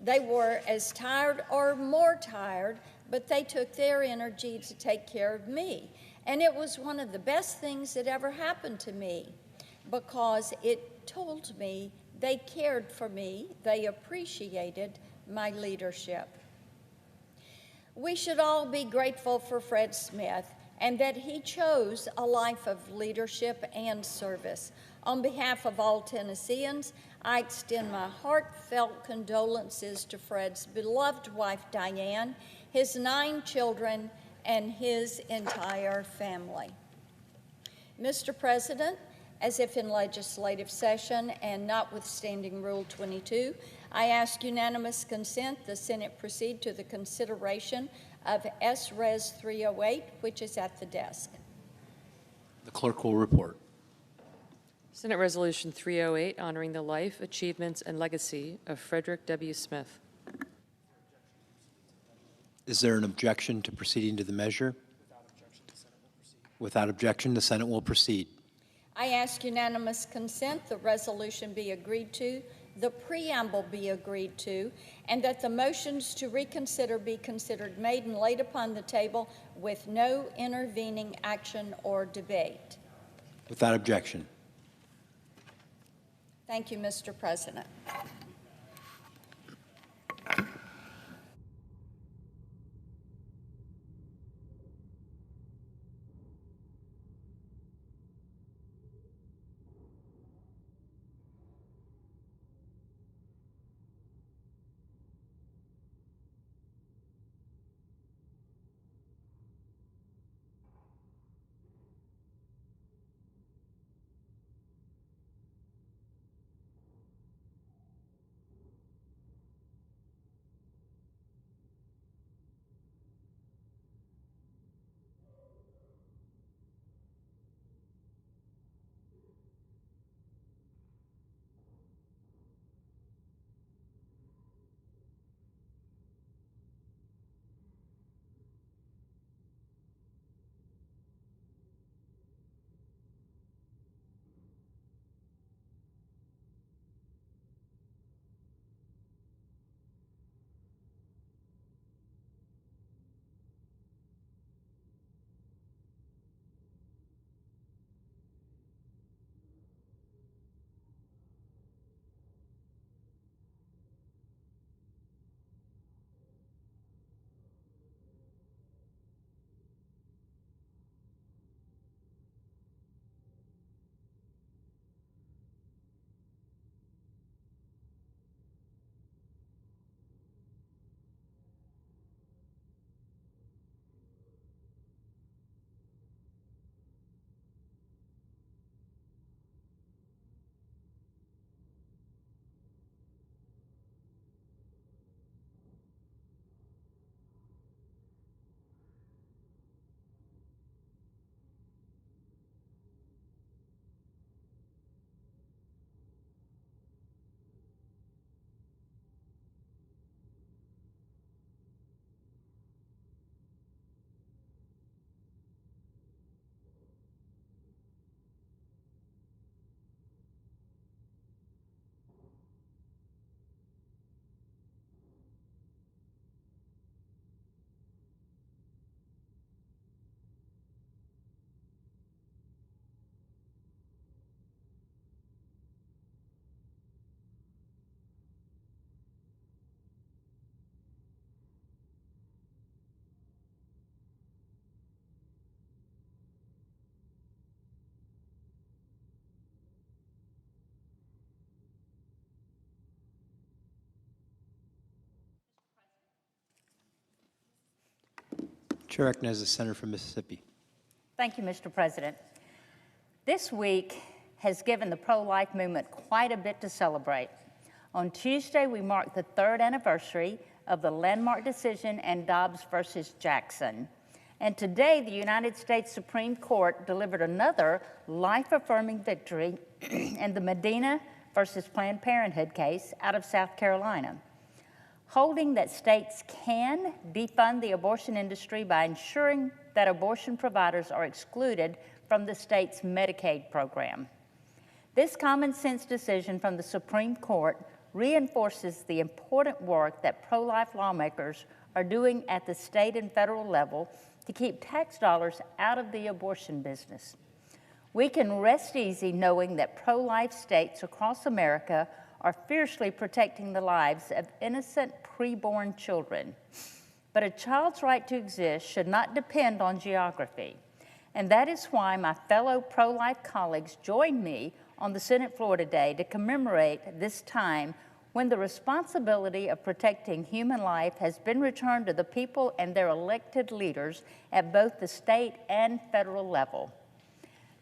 They were as tired or more tired, but they took their energy to take care of me. And it was one of the best things that ever happened to me because it told me they cared for me, they appreciated my leadership. We should all be grateful for Fred Smith and that he chose a life of leadership and service. On behalf of all Tennesseans, I extend my heartfelt condolences to Fred's beloved wife, Diane, his 9 children, and his entire family. Mr. President, as if in legislative session and notwithstanding Rule 22, I ask unanimous consent the Senate proceed to the consideration of S-Res 308, which is at the desk. The clerk will report. Senate Resolution 308, honoring the life, achievements, and legacy of Frederick W. Smith. Is there an objection to proceeding to the measure? Without objection, the Senate will proceed. I ask unanimous consent the resolution be agreed to, the preamble be agreed to, and that the motions to reconsider be considered made and laid upon the table with no intervening action or debate. Without objection. Thank you, Mr. President. Chair recognizes the senator from Mississippi. Thank you, Mr. President. This week has given the pro-life movement quite a bit to celebrate. On Tuesday, we marked the 3rd anniversary of the landmark decision in Dobbs versus Jackson. And today, the United States Supreme Court delivered another life-affirming victory in the Medina versus Planned Parenthood case out of South Carolina, holding that states can defund the abortion industry by ensuring that abortion providers are excluded from the state's Medicaid program. This common sense decision from the Supreme Court reinforces the important work that pro-life lawmakers are doing at the state and federal level to keep tax dollars out of the abortion business. We can rest easy knowing that pro-life states across America are fiercely protecting the lives of innocent preborn children. But a child's right to exist should not depend on geography. And that is why my fellow pro-life colleagues joined me on the Senate floor today to commemorate this time when the responsibility of protecting human life has been returned to the people and their elected leaders at both the state and federal level.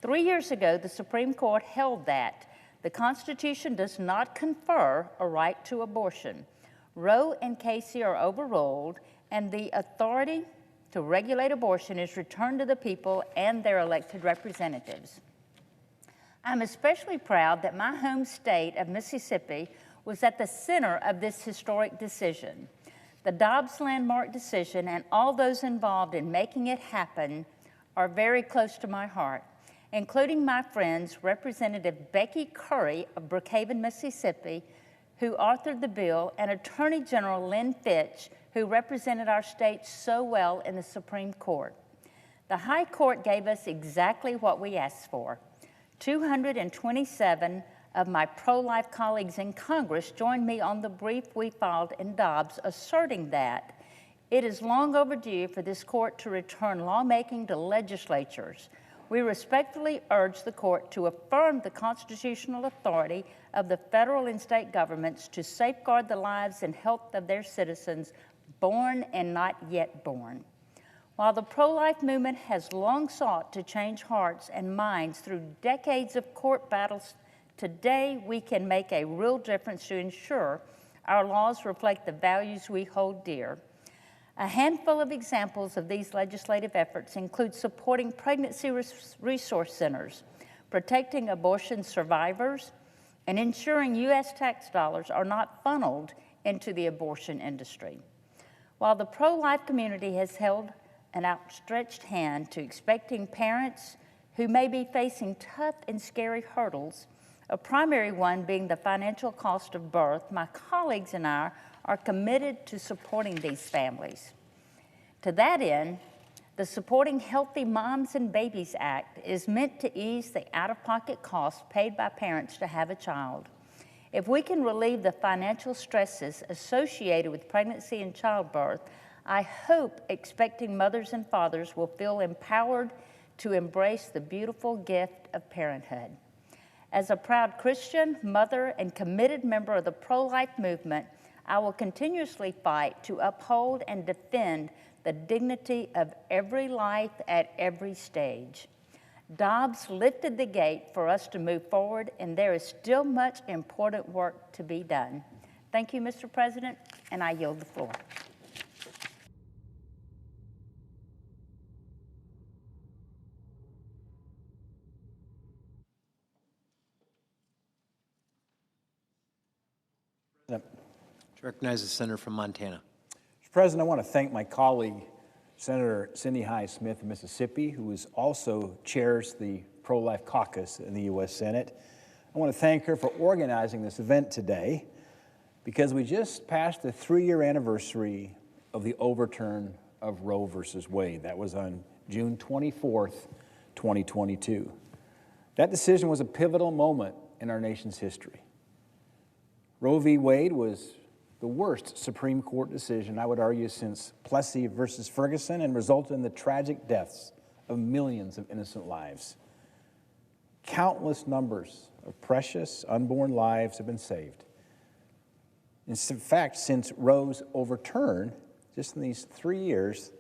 3 years ago, the Supreme Court held that the Constitution does not confer a right to abortion. Roe and Casey are overruled, and the authority to regulate abortion is returned to the people and their elected representatives. I'm especially proud that my home state of Mississippi was at the center of this historic decision. The Dobbs landmark decision and all those involved in making it happen are very close to my heart, including my friends, Representative Becky Curry of Brookhaven, Mississippi, who authored the bill, and Attorney General Lynn Fitch, who represented our state so well in the Supreme Court. The High Court gave us exactly what we asked for. 227 of my pro-life colleagues in Congress joined me on the brief we filed in Dobbs asserting that it is long overdue for this court to return lawmaking to legislatures. We respectfully urge the court to affirm the constitutional authority of the federal and state governments to safeguard the lives and health of their citizens, born and not yet born. While the pro-life movement has long sought to change hearts and minds through decades of court battles, today we can make a real difference to ensure our laws reflect the values we hold dear. A handful of examples of these legislative efforts include supporting pregnancy resource centers, protecting abortion survivors, and ensuring U.S. tax dollars are not funneled into the abortion industry. While the pro-life community has held an outstretched hand to expecting parents who may be facing tough and scary hurdles, a primary one being the financial cost of birth, my colleagues and I are committed to supporting these families. To that end, the Supporting Healthy Moms and Babies Act is meant to ease the out-of-pocket costs paid by parents to have a child. If we can relieve the financial stresses associated with pregnancy and childbirth, I hope expecting mothers and fathers will feel empowered to embrace the beautiful gift of parenthood. As a proud Christian, mother, and committed member of the pro-life movement, I will continuously fight to uphold and defend the dignity of every life at every stage. Dobbs lifted the gate for us to move forward, and there is still much important work to be done. Thank you, Mr. President, and I yield the floor. To recognize the senator from Montana. Mr. President, I want to thank my colleague, Senator Cindy Hyde-Smith of Mississippi, who also chairs the pro-life caucus in the U.S. Senate. I want to thank her for organizing this event today because we just passed the 3-year anniversary of the overturn of Roe versus Wade. That was on June 24th, 2022. That decision was a pivotal moment in our nation's history. Roe v. Wade was the worst Supreme Court decision, I would argue, since Plessy versus Ferguson, and resulted in the tragic deaths of millions of innocent lives. Countless numbers of precious unborn lives have been saved. In fact, since Roe's overturn, just in these 3 years,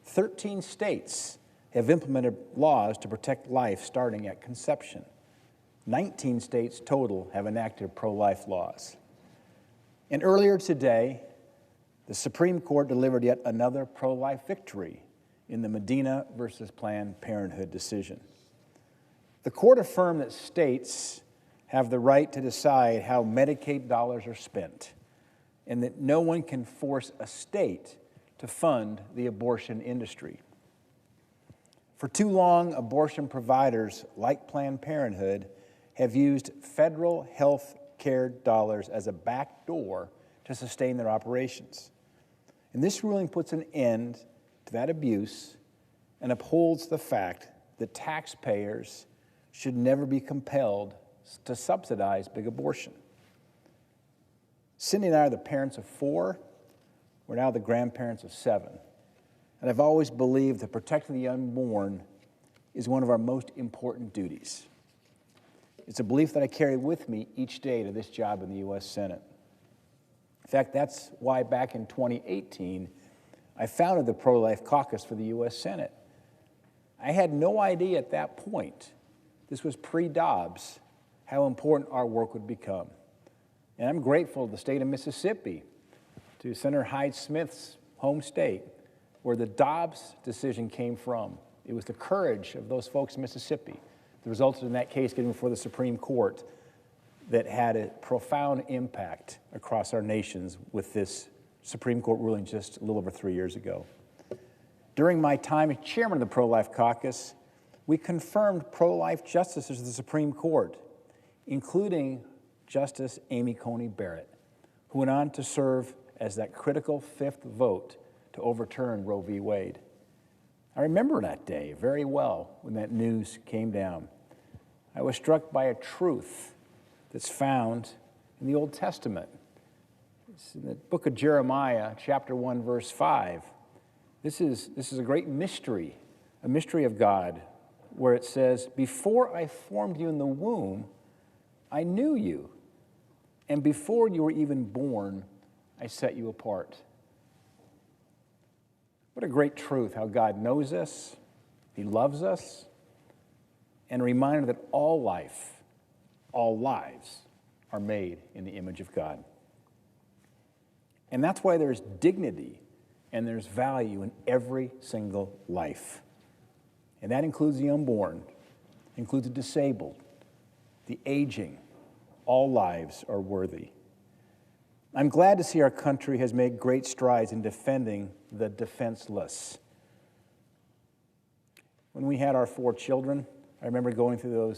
13 states have implemented laws to protect life starting at conception. 19 states total have enacted pro-life laws. And earlier today, the Supreme Court delivered yet another pro-life victory in the Medina versus Planned Parenthood decision. The court affirmed that states have the right to decide how Medicaid dollars are spent, and that no one can force a state to fund the abortion industry. For too long, abortion providers like Planned Parenthood have used federal health care dollars as a backdoor to sustain their operations. And this ruling puts an end to that abuse and upholds the fact that taxpayers should never be compelled to subsidize big abortion. Cindy and I are the parents of 4. We're now the grandparents of 7. And I've always believed that protecting the unborn is one of our most important duties. It's a belief that I carry with me each day to this job in the U.S. Senate. In fact, that's why back in 2018, I founded the Pro-Life Caucus for the U.S. Senate. I had no idea at that point, this was pre-Dobbs, how important our work would become. And I'm grateful to the state of Mississippi, to Senator Hyde-Smith's home state, where the Dobbs decision came from. It was the courage of those folks in Mississippi that resulted in that case getting before the Supreme Court that had a profound impact across our nations with this Supreme Court ruling just a little over 3 years ago. During my time as chairman of the Pro-Life Caucus, we confirmed pro-life justices of the Supreme Court, including Justice Amy Coney Barrett, who went on to serve as that critical 5th vote to overturn Roe v. Wade. I remember that day very well when that news came down. I was struck by a truth that's found in the Old Testament. It's in the book of Jeremiah, chapter 1, verse 5. This is a great mystery, a mystery of God, where it says, "Before I formed you in the womb, I knew you, and before you were even born, I set you apart." What a great truth, how God knows us, He loves us, and a reminder that all life, all lives, are made in the image of God. And that's why there's dignity and there's value in every single life. And that includes the unborn, includes the disabled, the aging. All lives are worthy. I'm glad to see our country has made great strides in defending the defenseless. When we had our 4 children, I remember going through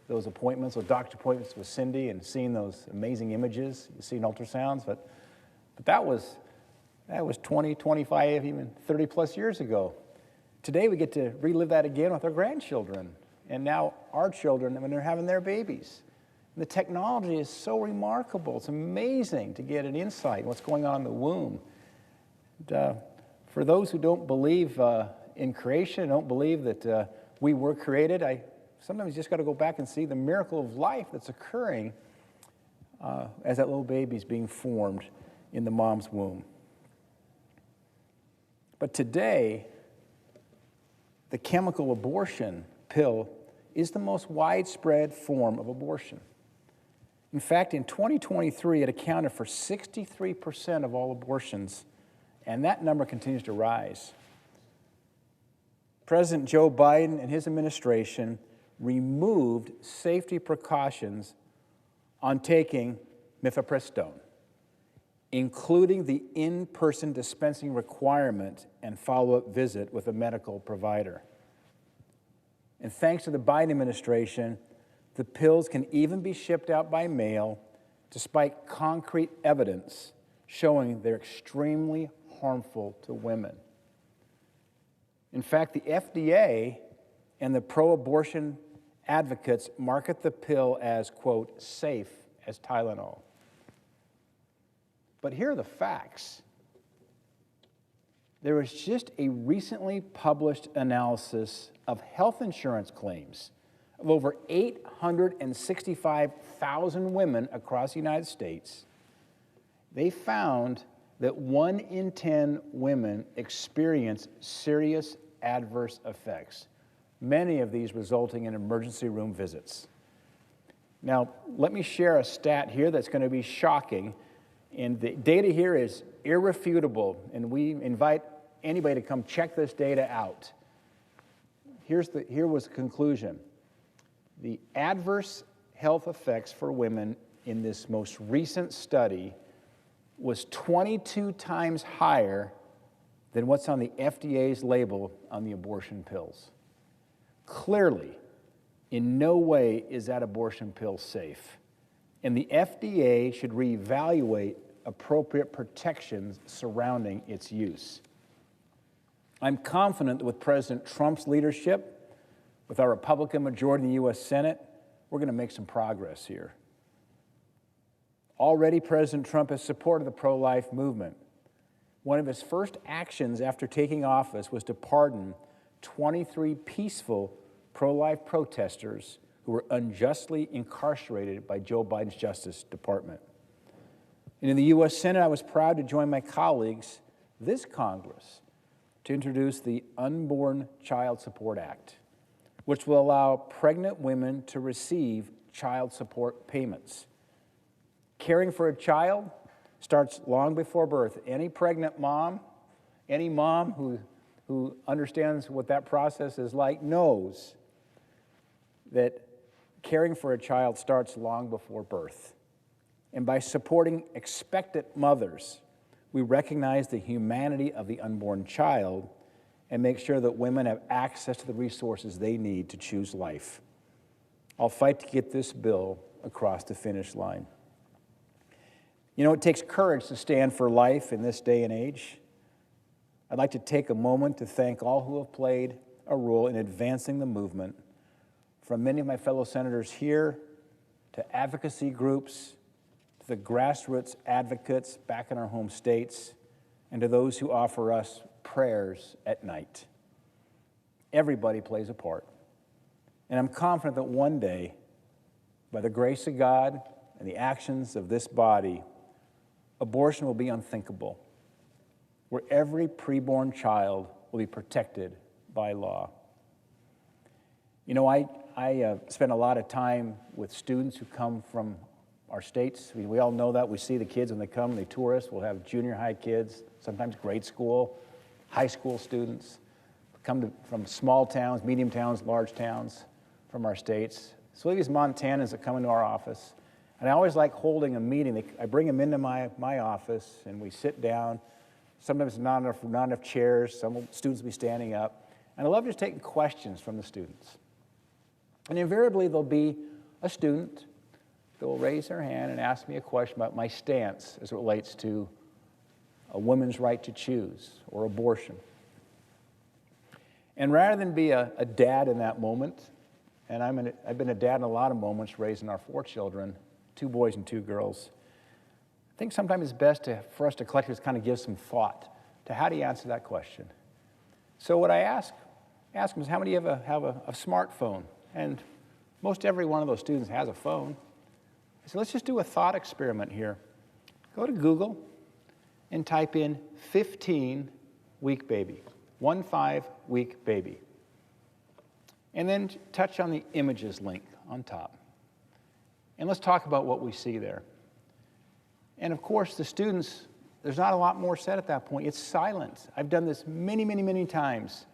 those appointments, those doctor appointments with Cindy and seeing those amazing images, seeing ultrasounds, but that was 20, 25, even 30 plus years ago. Today we get to relive that again with our grandchildren, and now our children when they're having their babies. And the technology is so remarkable. It's amazing to get an insight in what's going on in the womb. And, for those who don't believe in creation, don't believe that we were created, sometimes you just got to go back and see the miracle of life that's occurring as that little baby's being formed in the mom's womb. But today, the chemical abortion pill is the most widespread form of abortion. In fact, in 2023, it accounted for 63% of all abortions, and that number continues to rise. President Joe Biden and his administration removed safety precautions on taking mifepristone, including the in-person dispensing requirement and follow-up visit with a medical provider. And thanks to the Biden administration, the pills can even be shipped out by mail despite concrete evidence showing they're extremely harmful to women. In fact, the FDA and the pro-abortion advocates market the pill as, quote, safe as Tylenol. But here are the facts. There was just a recently published analysis of health insurance claims of over 865,000 women across the United States. They found that 1 in 10 women experience serious adverse effects, many of these resulting in emergency room visits. Now, let me share a stat here that's going to be shocking, and the data here is irrefutable, and we invite anybody to come check this data out. Here was the conclusion. The adverse health effects for women in this most recent study was 22 times higher than what's on the FDA's label on the abortion pills. Clearly, in no way is that abortion pill safe, and the FDA should reevaluate appropriate protections surrounding its use. I'm confident that with President Trump's leadership, with our Republican majority in the U.S. Senate, we're going to make some progress here. Already, President Trump has supported the pro-life movement. One of his first actions after taking office was to pardon 23 peaceful pro-life protesters who were unjustly incarcerated by Joe Biden's Justice Department. And in the U.S. Senate, I was proud to join my colleagues this Congress to introduce the Unborn Child Support Act, which will allow pregnant women to receive child support payments. Caring for a child starts long before birth. Any pregnant mom, any mom who understands what that process is like knows that caring for a child starts long before birth. And by supporting expectant mothers, we recognize the humanity of the unborn child and make sure that women have access to the resources they need to choose life. I'll fight to get this bill across the finish line. You know, it takes courage to stand for life in this day and age. I'd like to take a moment to thank all who have played a role in advancing the movement, from many of my fellow senators here to advocacy groups, to the grassroots advocates back in our home states, and to those who offer us prayers at night. Everybody plays a part. And I'm confident that one day, by the grace of God and the actions of this body, abortion will be unthinkable, where every preborn child will be protected by law. You know, I spend a lot of time with students who come from our states. We all know that. We see the kids when they come, they tour us. We'll have junior high kids, sometimes grade school, high school students, come from small towns, medium towns, large towns from our states. So we have these Montanans that come into our office. And I always like holding a meeting. I bring them into my office, and we sit down. Sometimes not enough chairs. Some students will be standing up. And I love just taking questions from the students. And invariably, there'll be a student that will raise their hand and ask me a question about my stance as it relates to a woman's right to choose or abortion. And rather than be a dad in that moment, and I've been a dad in a lot of moments raising our 4 children, 2 boys and 2 girls, I think sometimes it's best for us to collectively kind of give some thought to how do you answer that question. So what I ask them is, how many of you have a smartphone? And most every one of those students has a phone. So let's just do a thought experiment here. Go to Google and type in 15-week baby, 15-week baby. And then touch on the images link on top. And let's talk about what we see there. And of course, the students, there's not a lot more said at that point. It's silent. I've done this many, many, many times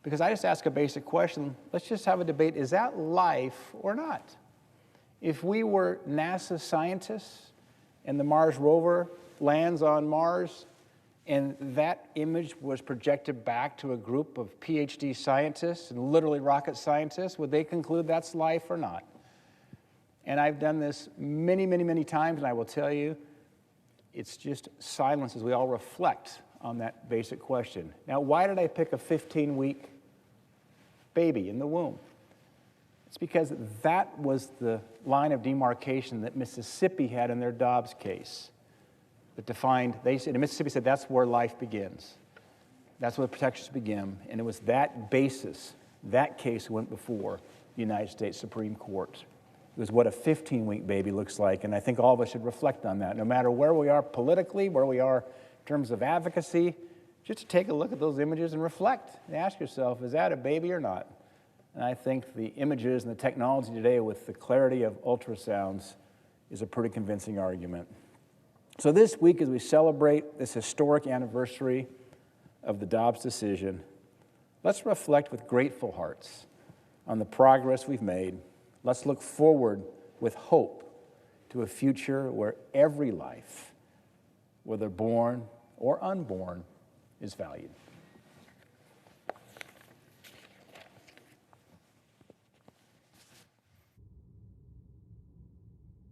because I just ask a basic question. Let's just have a debate. Is that life or not? If we were NASA scientists and the Mars rover lands on Mars and that image was projected back to a group of PhD scientists and literally rocket scientists, would they conclude that's life or not? And I've done this many, many, many times, and I will tell you, it's just silence as we all reflect on that basic question. Now, why did I pick a 15-week baby in the womb? It's because that was the line of demarcation that Mississippi had in their Dobbs case that defined, Mississippi said that's where life begins. That's where the protections begin. And it was that basis, that case went before the United States Supreme Court. It was what a 15-week baby looks like, and I think all of us should reflect on that. No matter where we are politically, where we are In terms of advocacy, just to take a look at those images and reflect and ask yourself, is that a baby or not? And I think the images and the technology today with the clarity of ultrasounds is a pretty convincing argument. So this week, as we celebrate this historic anniversary of the Dobbs decision, let's reflect with grateful hearts on the progress we've made. Let's look forward with hope to a future where every life, whether born or unborn, is valued.